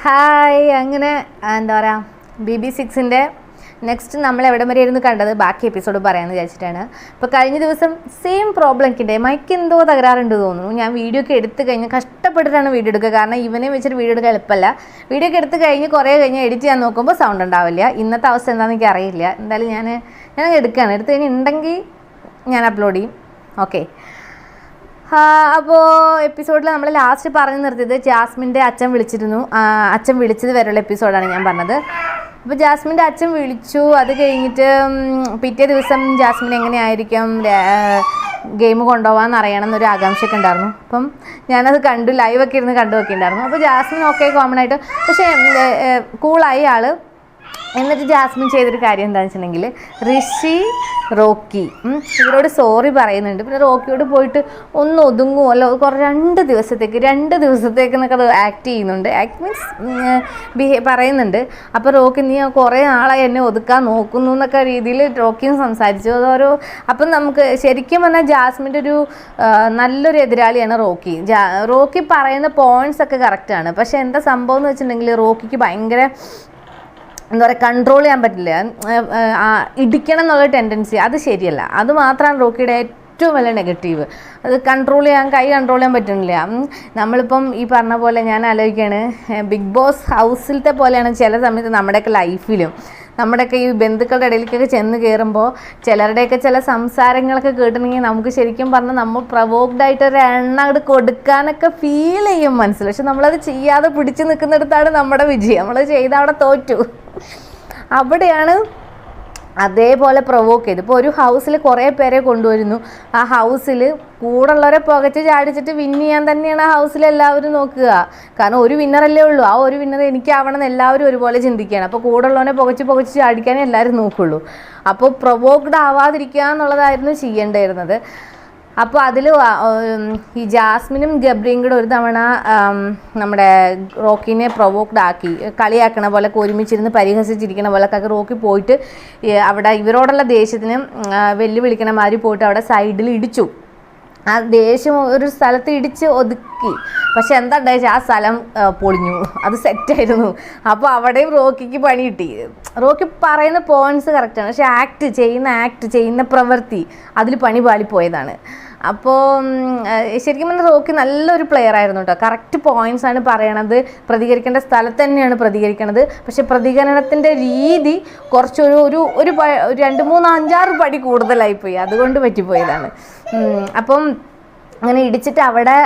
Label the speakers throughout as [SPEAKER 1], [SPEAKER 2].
[SPEAKER 1] Hi. അങ്ങനെ എന്താ പറയുക, BB6-ൻ്റെ നെക്സ്റ്റ് നമ്മൾ എവിടെ വരെ ഇരുന്ന് കണ്ടത് ബാക്കി എപ്പിസോഡ് പറയാമെന്ന് വിചാരിച്ചിട്ടാണ്. ഇപ്പോൾ കഴിഞ്ഞ ദിവസം സെയിം പ്രോബ്ലം എനിക്കുണ്ട്. മൈക്ക് എന്തോ തകരാറുണ്ട് തോന്നുന്നു. ഞാൻ വീഡിയോ ഒക്കെ എടുത്ത് കഴിഞ്ഞ് കഷ്ടപ്പെട്ടിട്ടാണ് വീഡിയോ എടുക്കുക. കാരണം ഇവനെ വെച്ചിട്ട് വീഡിയോ എടുക്കാൻ എളുപ്പമല്ല. വീഡിയോ ഒക്കെ എടുത്ത് കഴിഞ്ഞ് കുറേ കഴിഞ്ഞ് എഡിറ്റ് ചെയ്യാൻ നോക്കുമ്പോൾ സൗണ്ട് ഉണ്ടാവില്ല. ഇന്നത്തെ അവസ്ഥ എന്താണെന്ന് എനിക്ക് അറിയില്ല. എന്തായാലും ഞാൻ എടുക്കുകയാണ്. എടുത്ത് കഴിഞ്ഞ് ഉണ്ടെങ്കിൽ ഞാൻ അപ്ലോഡ് ചെയ്യും. ഓക്കെ. അപ്പോൾ എപ്പിസോഡിൽ നമ്മൾ ലാസ്റ്റ് പറഞ്ഞു നിർത്തിയത് ജാസ്മിൻ്റെ അച്ഛൻ വിളിച്ചിരുന്നു. അച്ഛൻ വിളിച്ചത് വരെയുള്ള എപ്പിസോഡാണ് ഞാൻ പറഞ്ഞത്. അപ്പോൾ ജാസ്മിൻ്റെ അച്ഛൻ വിളിച്ചു. അത് കഴിഞ്ഞിട്ട് പിറ്റേ ദിവസം ജാസ്മിൻ എങ്ങനെയായിരിക്കും ഗെയിം കൊണ്ടുപോകാമെന്ന് അറിയണം എന്നൊരു ആകാംക്ഷയൊക്കെ ഉണ്ടായിരുന്നു. അപ്പം ഞാനത് കണ്ടു, ലൈവൊക്കെ ഇരുന്ന് കണ്ടു നോക്കിയിട്ടുണ്ടായിരുന്നു. അപ്പോൾ ജാസ്മിൻ ഓക്കെ കോമൺ ആയിട്ട്, പക്ഷേ കൂളായി ആൾ. എന്നിട്ട് ജാസ്മിൻ ചെയ്തൊരു കാര്യം എന്താണെന്ന് വെച്ചിട്ടുണ്ടെങ്കിൽ ഋഷി റോക്കി ഇവരോട് സോറി പറയുന്നുണ്ട്. പിന്നെ റോക്കിയോട് പോയിട്ട് ഒന്ന് ഒതുങ്ങുമോ അല്ലോ രണ്ട് ദിവസത്തേക്ക് എന്നൊക്കെ അത് ആക്ട് ചെയ്യുന്നുണ്ട്. ആക്ട് മീൻസ് പറയുന്നുണ്ട്. അപ്പോൾ റോക്കി നീ കുറേ നാളായി എന്നെ ഒതുക്കാൻ നോക്കുന്നു എന്നൊക്കെ രീതിയിൽ റോക്കിയും സംസാരിച്ചു. അപ്പം നമുക്ക് ശരിക്കും പറഞ്ഞാൽ ജാസ്മിൻ്റെ ഒരു നല്ലൊരു എതിരാളിയാണ് റോക്കി. റോക്കി പറയുന്ന പോയിൻറ്റ്സ് ഒക്കെ കറക്റ്റാണ്. പക്ഷേ എന്താ സംഭവം എന്ന് വെച്ചിട്ടുണ്ടെങ്കിൽ റോക്കിക്ക് ഭയങ്കര എന്താ പറയുക, കൺട്രോൾ ചെയ്യാൻ പറ്റില്ല. ഇടിക്കണം എന്നുള്ള ടെൻഡൻസി അത് ശരിയല്ല. അത് മാത്രമാണ് റോക്കിയുടെ ഏറ്റവും വലിയ നെഗറ്റീവ്. അത് കൈ കൺട്രോൾ ചെയ്യാൻ പറ്റുന്നില്ല. നമ്മളിപ്പം ഈ പറഞ്ഞ പോലെ ഞാൻ ആലോചിക്കുകയാണ്, ബിഗ് ബോസ് ഹൗസിലത്തെ പോലെയാണ് ചില സമയത്ത് നമ്മുടെയൊക്കെ ലൈഫിലും. നമ്മുടെയൊക്കെ ഈ ബന്ധുക്കളുടെ ഇടയിലേക്കൊക്കെ ചെന്ന് കയറുമ്പോൾ ചിലരുടെയൊക്കെ ചില സംസാരങ്ങളൊക്കെ കേട്ടിട്ടുണ്ടെങ്കിൽ നമുക്ക് ശരിക്കും പറഞ്ഞാൽ നമ്മൾ പ്രവോക്ഡ് ഒരു എണ്ണ അങ്ങോട്ട് കൊടുക്കാനൊക്കെ ഫീൽ ചെയ്യും മനസ്സിൽ. പക്ഷെ നമ്മളത് ചെയ്യാതെ പിടിച്ചു നിൽക്കുന്നിടത്താണ് നമ്മുടെ വിജയം. നമ്മൾ ചെയ്ത അവിടെ തോറ്റു. അവിടെയാണ് അതേപോലെ പ്രൊവോക്ക് ചെയ്ത്. ഇപ്പോൾ ഒരു ഹൗസിൽ കുറേ പേരെ കൊണ്ടുവരുന്നു. ആ ഹൗസിൽ കൂടുള്ളവരെ പുകച്ച് ചാടിച്ചിട്ട് വിൻ ചെയ്യാൻ തന്നെയാണ് ആ ഹൗസിൽ എല്ലാവരും നോക്കുക. കാരണം ഒരു വിന്നറല്ലേ ഉള്ളൂ. ആ ഒരു വിന്നർ എനിക്കാവണം എന്ന് എല്ലാവരും ഒരുപോലെ ചിന്തിക്കുകയാണ്. അപ്പോൾ കൂടുള്ളവനെ പുകച്ച് ചാടിക്കാനേ എല്ലാവരും നോക്കുള്ളൂ. അപ്പോൾ പ്രൊവോക്ഡ് ആവാതിരിക്കുക എന്നുള്ളതായിരുന്നു ചെയ്യേണ്ടിയിരുന്നത്. അപ്പോൾ അതിൽ ഈ ജാസ്മിനും ഗബ്രിയും കൂടെ ഒരു തവണ നമ്മുടെ റോക്കിനെ പ്രൊവോക്ഡ് ആക്കി, കളിയാക്കണ പോലെ ഒരുമിച്ചിരുന്ന് പരിഹസിച്ചിരിക്കണ പോലെയൊക്കെ റോക്കി പോയിട്ട് അവിടെ ഇവരോടുള്ള ദേഷ്യത്തിന് വെല്ലുവിളിക്കണ മാതിരി പോയിട്ട് അവിടെ സൈഡിൽ ഇടിച്ചു. ആ ദേഷ്യം ഒരു സ്ഥലത്ത് ഇടിച്ച് ഒതുക്കി. പക്ഷെ എന്താ ഉണ്ടായത്, ആ സ്ഥലം പൊളിഞ്ഞു. അത് സെറ്റായിരുന്നു. അപ്പോൾ അവിടെയും റോക്കിക്ക് പണി കിട്ടി. റോക്കി പറയുന്ന പോയിൻറ്റ്സ് കറക്റ്റാണ്, പക്ഷെ ചെയ്യുന്ന പ്രവൃത്തി അതിൽ പണി പാളിപ്പോയതാണ്. അപ്പോൾ ശരിക്കും പറഞ്ഞാൽ റോക്കി നല്ലൊരു പ്ലെയർ ആയിരുന്നു കേട്ടോ. കറക്റ്റ് പോയിൻറ്റ്സ് ആണ് പറയണത്. പ്രതികരിക്കേണ്ട സ്ഥലത്ത് തന്നെയാണ് പ്രതികരിക്കണത്. പക്ഷെ പ്രതികരണത്തിൻ്റെ രീതി കുറച്ചൊരു 2, 3, 5, 6 പടി കൂടുതലായിപ്പോയി. അതുകൊണ്ട് പറ്റിപ്പോയതാണ്. അപ്പം അങ്ങനെ ഇടിച്ചിട്ട് അവിടെ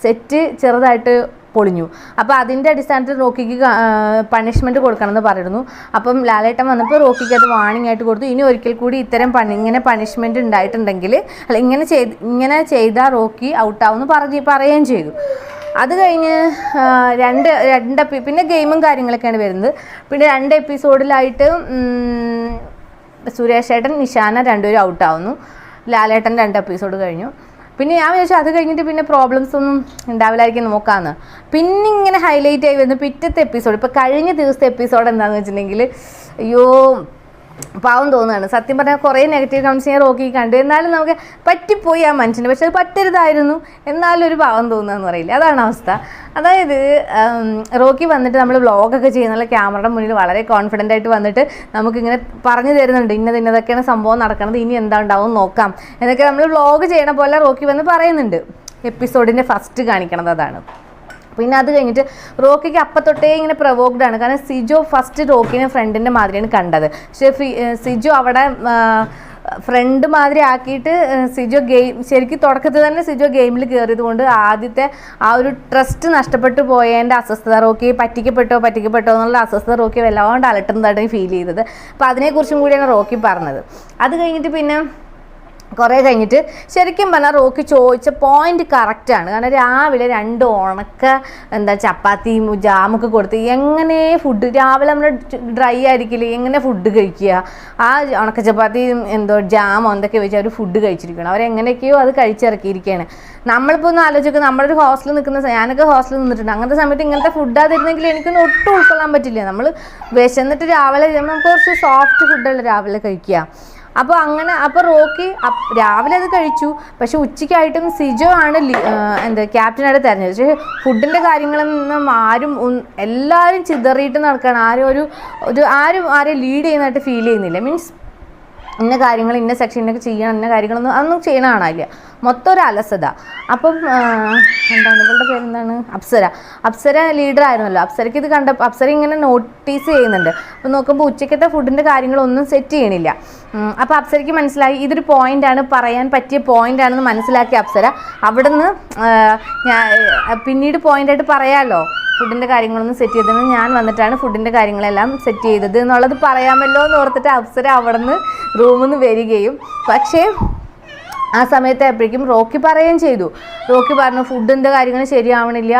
[SPEAKER 1] സെറ്റ് ചെറുതായിട്ട് പൊളിഞ്ഞു. അപ്പോൾ അതിൻ്റെ അടിസ്ഥാനത്തിൽ റോക്കിക്ക് പണിഷ്മെൻറ്റ് കൊടുക്കണമെന്ന് പറയുന്നു. അപ്പം ലാലേട്ടൻ വന്നപ്പോൾ റോക്കിക്ക് അത് വാണിംഗ് ആയിട്ട് കൊടുത്തു. ഇനി ഒരിക്കൽ കൂടി ഇങ്ങനെ പണിഷ്മെൻറ്റ് ഉണ്ടായിട്ടുണ്ടെങ്കിൽ ഇങ്ങനെ ചെയ്താൽ റോക്കി ഔട്ടാവുമെന്ന് പറയുകയും ചെയ്തു. അത് കഴിഞ്ഞ് പിന്നെ ഗെയിമും കാര്യങ്ങളൊക്കെയാണ് വരുന്നത്. പിന്നെ 2 എപ്പിസോഡിലായിട്ട് സുരേഷ് ഏട്ടൻ, നിഷാന രണ്ടുപേരും ഔട്ടാവുന്നു. ലാലേട്ടൻ 2 എപ്പിസോഡ് കഴിഞ്ഞു. പിന്നെ ഞാൻ വിചാരിച്ചു അത് കഴിഞ്ഞിട്ട് പിന്നെ പ്രോബ്ലംസ് ഒന്നും ഉണ്ടാവില്ലായിരിക്കും നോക്കാമെന്ന്. പിന്നെ ഇങ്ങനെ ഹൈലൈറ്റ് ആയി വരുന്നു പിറ്റത്തെ എപ്പിസോഡ്. ഇപ്പോൾ കഴിഞ്ഞ ദിവസത്തെ എപ്പിസോഡ് എന്താണെന്ന് വെച്ചിട്ടുണ്ടെങ്കിൽ അയ്യോ പാവം തോന്നുകയാണ്. സത്യം പറഞ്ഞാൽ കുറേ നെഗറ്റീവ് കമൻറ്റ്സ് ഞാൻ റോക്കി കണ്ടു. എന്നാലും നമുക്ക് പറ്റിപ്പോയി ആ മനുഷ്യന്. പക്ഷെ അത് പറ്റരുതായിരുന്നു. എന്നാലും ഒരു പാവം തോന്നുകയെന്ന് പറയില്ല, അതാണ് അവസ്ഥ. അതായത് റോക്കി വന്നിട്ട് നമ്മൾ വ്ളോഗൊക്കെ ചെയ്യുന്നുള്ള ക്യാമറയുടെ മുന്നിൽ വളരെ കോൺഫിഡൻ്റ് ആയിട്ട് വന്നിട്ട് നമുക്കിങ്ങനെ പറഞ്ഞു തരുന്നുണ്ട്, ഇന്നതൊക്കെയാണ് സംഭവം നടക്കുന്നത്, ഇനി എന്താ ഉണ്ടാവും നോക്കാം എന്നൊക്കെ നമ്മൾ വ്ളോഗ് ചെയ്യണ പോലെ റോക്കി വന്ന് പറയുന്നുണ്ട്. എപ്പിസോഡിൻ്റെ ഫസ്റ്റ് കാണിക്കണത് അതാണ്. പിന്നെ അത് കഴിഞ്ഞിട്ട് റോക്കിക്ക് അപ്പം തൊട്ടേ ഇങ്ങനെ പ്രൊവോക്ഡ് ആണ്. കാരണം സിജോ ഫസ്റ്റ് റോക്കിനെ ഫ്രണ്ടിൻ്റെ മാതിരിയാണ് കണ്ടത്. പക്ഷേ സിജോ അവിടെ ഫ്രണ്ട് മാതിരി ആക്കിയിട്ട് സിജോ ശരിക്കും തുടക്കത്തിൽ തന്നെ സിജോ ഗെയിമിൽ കയറിയത് കൊണ്ട് ആദ്യത്തെ ആ ഒരു ട്രസ്റ്റ് നഷ്ടപ്പെട്ടു പോയതിൻ്റെ അസ്വസ്ഥത, റോക്കി പറ്റിക്കപ്പെട്ടോ എന്നുള്ള അസ്വസ്ഥത റോക്കി വല്ലാണ്ട് അലട്ടുന്നതായിട്ട് ഫീൽ ചെയ്തത്. അപ്പോൾ അതിനെക്കുറിച്ചും കൂടിയാണ് റോക്കി പറഞ്ഞത്. അത് കഴിഞ്ഞിട്ട് പിന്നെ കുറേ കഴിഞ്ഞിട്ട് ശരിക്കും പറഞ്ഞാൽ റോക്കി ചോദിച്ച പോയിന്റ് കറക്റ്റാണ്. കാരണം രാവിലെ 2 ഉണക്ക ചപ്പാത്തിയും ജാമൊക്കെ കൊടുത്ത് എങ്ങനെ ഫുഡ് രാവിലെ നമ്മൾ ഡ്രൈ ആയിരിക്കില്ലേ, എങ്ങനെ ഫുഡ് കഴിക്കുക? ആ ഉണക്ക ചപ്പാത്തിയും ജാമോ എന്തൊക്കെ വെച്ചാൽ അവർ ഫുഡ് കഴിച്ചിരിക്കണം. അവരെങ്ങനെയൊക്കെയോ അത് കഴിച്ചിറക്കിയിരിക്കുകയാണ്. നമ്മളിപ്പോൾ ഒന്ന് ആലോചിക്കുക, നമ്മളൊരു ഹോസ്റ്റലിൽ ഞാനൊക്കെ ഹോസ്റ്റലിൽ നിന്നിട്ടുണ്ട്. അങ്ങനത്തെ സമയത്ത് ഇങ്ങനത്തെ ഫുഡാതിരുന്നെങ്കിൽ എനിക്കൊന്നും ഒട്ടും ഉൾക്കൊള്ളാൻ പറ്റില്ല. നമ്മൾ വിശന്നിട്ട് രാവിലെ നമുക്ക് കുറച്ച് സോഫ്റ്റ് ഫുഡല്ല രാവിലെ കഴിക്കുക. അപ്പോൾ റോക്കി രാവിലെ അത് കഴിച്ചു. പക്ഷെ ഉച്ചയ്ക്കായിട്ടും സിജോ ആണ് ക്യാപ്റ്റനായിട്ട് തിരഞ്ഞെടുത്തത്. പക്ഷേ ഫുഡിൻ്റെ കാര്യങ്ങളിൽ നിന്നും എല്ലാവരും ചിതറിയിട്ട് നടക്കുകയാണ്. ആരും ആരെയും ലീഡ് ചെയ്യുന്നതായിട്ട് ഫീൽ ചെയ്യുന്നില്ല. മീൻസ് ഇന്ന കാര്യങ്ങൾ ഇന്ന സെക്ഷനൊക്കെ ചെയ്യണം, ഇന്ന കാര്യങ്ങളൊന്നും അതൊന്നും ചെയ്യണ കാണാനില്ല. മൊത്തം ഒരു അലസത. അപ്പം ഇവളുടെ പേരെന്താണ്, അപ്സര ലീഡർ ആയിരുന്നല്ലോ. അപ്സരയ്ക്ക് ഇത് കണ്ടപ്പോൾ അപ്സര ഇങ്ങനെ നോട്ടീസ് ചെയ്യുന്നുണ്ട്. അപ്പോൾ നോക്കുമ്പോൾ ഉച്ചയ്ക്കത്തെ ഫുഡിൻ്റെ കാര്യങ്ങളൊന്നും സെറ്റ് ചെയ്യണില്ല. അപ്പോൾ അപ്സരയ്ക്ക് മനസ്സിലായി ഇതൊരു പോയിൻ്റാണ്, പറയാൻ പറ്റിയ പോയിൻ്റാണെന്ന് മനസ്സിലാക്കിയ അപ്സര അവിടുന്ന് പിന്നീട് പോയിൻ്റായിട്ട് പറയാമല്ലോ ഫുഡിൻ്റെ കാര്യങ്ങളൊന്നും സെറ്റ് ചെയ്തത് ഞാൻ വന്നിട്ടാണ് ഫുഡിൻ്റെ കാര്യങ്ങളെല്ലാം സെറ്റ് ചെയ്തത് എന്നുള്ളത് പറയാമല്ലോ എന്ന് ഓർത്തിട്ട് അപ്സര അവിടെ നിന്ന് റൂമിൽ നിന്ന് വരികയും, പക്ഷേ ആ സമയത്ത് എപ്പോഴേക്കും റോക്കി പറയുകയും ചെയ്തു. റോക്കി പറഞ്ഞു ഫുഡിൻ്റെ കാര്യങ്ങൾ ശരിയാവണില്ല.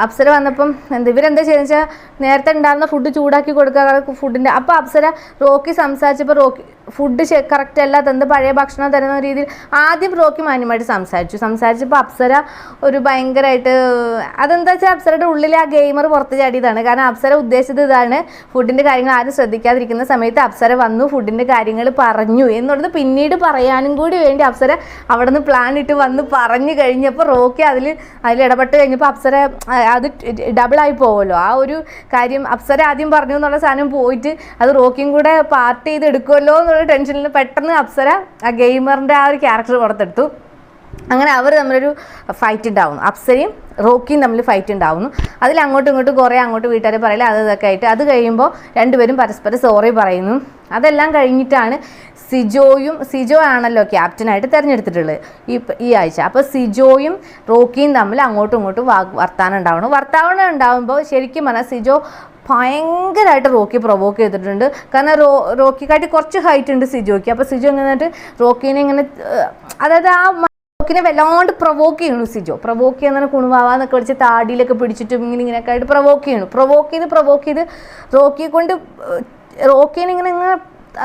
[SPEAKER 1] അപ്സര വന്നപ്പം ഇവരെന്താ ചെയ്യുന്നത് വെച്ചാൽ നേരത്തെ ഉണ്ടായിരുന്ന ഫുഡ് ചൂടാക്കി കൊടുക്കുക ഫുഡിൻ്റെ. അപ്പോൾ അപ്സര റോക്കി സംസാരിച്ചപ്പോൾ ഫുഡ് കറക്റ്റ് അല്ല, തന്ന് പഴയ ഭക്ഷണം തരുന്ന രീതിയിൽ ആദ്യം റോക്കി മാന്യമായിട്ട് സംസാരിച്ചപ്പോൾ അപ്സര ഒരു ഭയങ്കരമായിട്ട് അതെന്താ വെച്ചാൽ അപ്സരയുടെ ഉള്ളിൽ ആ ഗെയിമർ പുറത്ത് ചാടിയതാണ്. കാരണം അപ്സര ഉദ്ദേശിച്ചത് ഇതാണ്, ഫുഡിൻ്റെ കാര്യങ്ങൾ ആരും ശ്രദ്ധിക്കാതിരിക്കുന്ന സമയത്ത് അപ്സര വന്നു ഫുഡിൻ്റെ കാര്യങ്ങൾ പറഞ്ഞു എന്നുള്ളത് പിന്നീട് പറയാനും കൂടി വേണ്ടി അപ്സര അവിടെ നിന്ന് പ്ലാൻ ഇട്ട് വന്ന് പറഞ്ഞു കഴിഞ്ഞപ്പോൾ റോക്കി അതിൽ ഇടപെട്ട് കഴിഞ്ഞപ്പോൾ അപ്സര അത് ഡബിളായി പോകുമല്ലോ. ആ ഒരു കാര്യം അപ്സര ആദ്യം പറഞ്ഞു എന്നുള്ള സാധനം പോയിട്ട് അത് റോക്കിയും കൂടെ പാർട്ട് ചെയ്ത് എടുക്കുമല്ലോ എന്നുള്ള ടെൻഷനിൽ പെട്ടെന്ന് അപ്സര ആ ഗെയിമറിൻ്റെ ആ ഒരു ക്യാരക്ടർ പുറത്തെടുത്തു. അങ്ങനെ അവർ തമ്മിലൊരു ഫൈറ്റ് ഉണ്ടാവുന്നു. അപ്സരയും റോക്കിയും തമ്മിൽ ഫൈറ്റ് ഉണ്ടാവുന്നു. അതിൽ അങ്ങോട്ടും ഇങ്ങോട്ടും കുറേ വീട്ടുകാരെ പറയില്ല ഇതൊക്കെ ആയിട്ട്. അത് കഴിയുമ്പോൾ രണ്ടുപേരും പരസ്പരം സോറി പറയുന്നു. അതെല്ലാം കഴിഞ്ഞിട്ടാണ് സിജോ ആണല്ലോ ക്യാപ്റ്റനായിട്ട് തിരഞ്ഞെടുത്തിട്ടുള്ളത് ഈ ആഴ്ച. അപ്പോൾ സിജോയും റോക്കിയും തമ്മിൽ അങ്ങോട്ടും ഇങ്ങോട്ടും വർത്താനം ഉണ്ടാവുമ്പോൾ ശരിക്കും പറഞ്ഞാൽ സിജോ ഭയങ്കരമായിട്ട് റോക്കി പ്രൊവോക്ക് ചെയ്തിട്ടുണ്ട്. കാരണം റോക്കിക്കാട്ടി കുറച്ച് ഹൈറ്റ് ഉണ്ട് സിജോയ്ക്ക്. അപ്പോൾ സിജോ ഇങ്ങനെ റോക്കിനെ ഇങ്ങനെ അതായത് ആ റോക്കിനെ വല്ലാണ്ട് പ്രൊവോക്ക് ചെയ്യണു സിജോ. പ്രൊവോക്ക് ചെയ്യുന്ന കുണുവാവാന്നൊക്കെ വിളിച്ച് താടിയിലൊക്കെ പിടിച്ചിട്ടും ഇങ്ങനെയൊക്കെ ആയിട്ട് പ്രൊവോക്ക് ചെയ്ത്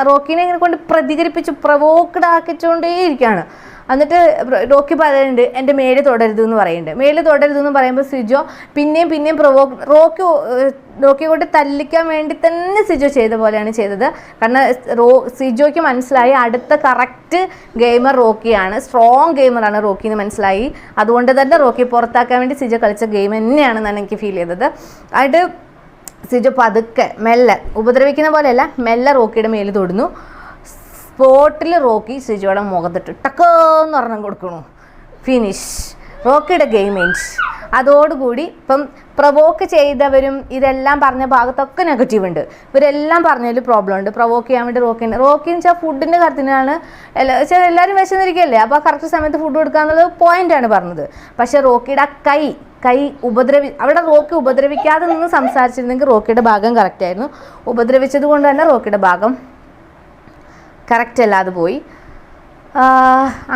[SPEAKER 1] റോക്കിനെ ഇങ്ങനെ കൊണ്ട് പ്രതികരിപ്പിച്ച് പ്രൊവോക്ഡ് ആക്കിച്ചുകൊണ്ടേയിരിക്കുകയാണ്. എന്നിട്ട് റോക്കി പറയുന്നുണ്ട് എൻ്റെ മേല് തൊടരുത് എന്ന് പറയുന്നുണ്ട്. മേല് തൊടരുത് എന്ന് പറയുമ്പോൾ സിജോ പിന്നെയും റോക്കി കൊണ്ട് തല്ലിക്കാൻ വേണ്ടി തന്നെ സിജോ ചെയ്ത പോലെയാണ് ചെയ്തത്. കാരണം സിജോയ്ക്ക് മനസ്സിലായി അടുത്ത കറക്റ്റ് ഗെയിമർ റോക്കിയാണ്, സ്ട്രോങ് ഗെയിമറാണ് റോക്കി എന്ന് മനസ്സിലായി. അതുകൊണ്ട് തന്നെ റോക്കി പുറത്താക്കാൻ വേണ്ടി സിജോ കളിച്ച ഗെയിം തന്നെയാണെന്നാണ് എനിക്ക് ഫീൽ ചെയ്തത്. ആയിട്ട് സിജോ പതുക്കെ മെല്ലെ ഉപദ്രവിക്കുന്ന പോലെയല്ല മെല്ലെ റോക്കിയുടെ മേല് തൊടുന്നു. സ്പോട്ടിൽ റോക്കി സിജോയുടെ മുഖത്തിട്ട് ടക്കെന്ന് പറഞ്ഞ് കൊടുക്കണു. ഫിനിഷ്. റോക്കിയുടെ ഗെയിം എൻഡ്സ്. അതോടുകൂടി ഇപ്പം പ്രൊവോക്ക് ചെയ്തവരും ഇതെല്ലാം പറഞ്ഞ ഭാഗത്തൊക്കെ നെഗറ്റീവ് ഉണ്ട്. ഇവരെല്ലാം പറഞ്ഞതിൽ പ്രോബ്ലം ഉണ്ട്. പ്രൊവോക്ക് ചെയ്യാൻ വേണ്ടി റോക്കി എന്ന് വെച്ചാൽ ഫുഡിൻ്റെ കാര്യത്തിനാണ് എല്ലാവരും വിശന്നിരിക്കുകയല്ലേ, അപ്പോൾ കറക്റ്റ് സമയത്ത് ഫുഡ് കൊടുക്കുക എന്നുള്ളത് പോയിൻ്റാണ് പറഞ്ഞത്. പക്ഷേ റോക്കിയുടെ കൈ അവിടെ റോക്കി ഉപദ്രവിക്കാതെ നിന്ന് സംസാരിച്ചിരുന്നെങ്കിൽ റോക്കിയുടെ ഭാഗം കറക്റ്റായിരുന്നു. ഉപദ്രവിച്ചത് കൊണ്ട് തന്നെ റോക്കിയുടെ ഭാഗം കറക്റ്റ് അല്ലാതെ പോയി.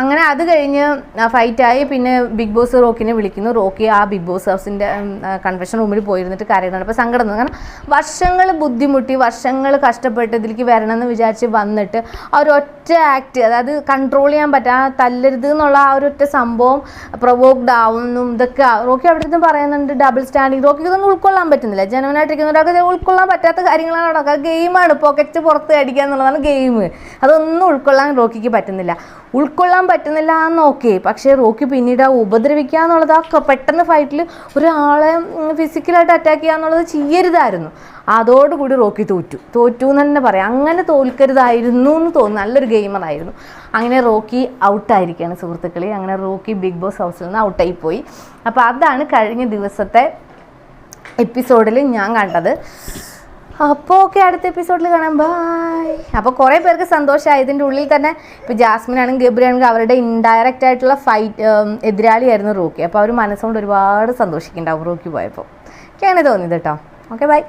[SPEAKER 1] അങ്ങനെ അത് കഴിഞ്ഞ് ഫൈറ്റായി. പിന്നെ ബിഗ് ബോസ് റോക്കിനെ വിളിക്കുന്നു. റോക്കി ആ ബിഗ് ബോസ് ഹൗസിൻ്റെ കൺവെൻഷൻ റൂമിൽ പോയിരുന്നിട്ട് കരയുന്നുണ്ട്. അപ്പോൾ സങ്കടം തോന്നുന്നു. കാരണം വർഷങ്ങൾ ബുദ്ധിമുട്ടി വർഷങ്ങൾ കഷ്ടപ്പെട്ട് ഇതിലേക്ക് വരണമെന്ന് വിചാരിച്ച് വന്നിട്ട് ആ ഒരൊറ്റ ആക്ട്, അതായത് കൺട്രോൾ ചെയ്യാൻ പറ്റുക തല്ലരുത് എന്നുള്ള ആ ഒരൊറ്റ സംഭവം പ്രൊവോക്ഡ് ആവുന്നു. ഇതൊക്കെ റോക്കി അവിടെ നിന്ന് പറയുന്നുണ്ട് ഡബിൾ സ്റ്റാൻഡിങ്. റോക്കിക്ക് ഇതൊന്നും ഉൾക്കൊള്ളാൻ പറ്റുന്നില്ല. ജനവനായിട്ടിരിക്കുന്ന ഒരാൾക്ക് ഉൾക്കൊള്ളാൻ പറ്റാത്ത കാര്യങ്ങളാണ് നടക്കുക. ഗെയിമാണ്, പോക്കറ്റ് പുറത്ത് അടിക്കുക എന്നുള്ളതാണ് ഗെയിം. അതൊന്നും ഉൾക്കൊള്ളാൻ റോക്കിക്ക് പറ്റുന്നില്ല എന്ന് ഓക്കെ. പക്ഷേ റോക്കി പിന്നീട് ഉപദ്രവിക്കുക എന്നുള്ളത് ആ പെട്ടെന്ന് ഫൈറ്റിൽ ഒരാളെ ഫിസിക്കലായിട്ട് അറ്റാക്ക് ചെയ്യുക എന്നുള്ളത് ചെയ്യരുതായിരുന്നു. അതോടുകൂടി റോക്കി തോറ്റു എന്ന് തന്നെ പറയാം. അങ്ങനെ തോൽക്കരുതായിരുന്നു എന്ന് തോന്നുന്നു. നല്ലൊരു ഗെയിമറായിരുന്നു. അങ്ങനെ റോക്കി ഔട്ടായിരിക്കുകയാണ് സുഹൃത്തുക്കളെ. അങ്ങനെ റോക്കി ബിഗ് ബോസ് ഹൗസിൽ നിന്ന് ഔട്ടായിപ്പോയി. അപ്പോൾ അതാണ് കഴിഞ്ഞ ദിവസത്തെ എപ്പിസോഡിൽ ഞാൻ കണ്ടത്. അപ്പോൾ ഓക്കെ, അടുത്ത എപ്പിസോഡിൽ കാണാം. ബൈ. അപ്പോൾ കുറേ പേർക്ക് സന്തോഷമായി. ഇതിൻ്റെ ഉള്ളിൽ തന്നെ ഇപ്പോൾ ജാസ്മിനാണെങ്കിൽ ഗബ്രിയാണെങ്കിൽ അവരുടെ ഇൻഡയറക്റ്റ് ആയിട്ടുള്ള എതിരാളിയായിരുന്നു റോക്കി. അപ്പോൾ അവർ മനസ്സുകൊണ്ട് ഒരുപാട് സന്തോഷിക്കുന്നുണ്ടാവും റോക്കി പോയപ്പോൾ. എനിക്കങ്ങനെ തോന്നിയത് കേട്ടോ. Okay, by.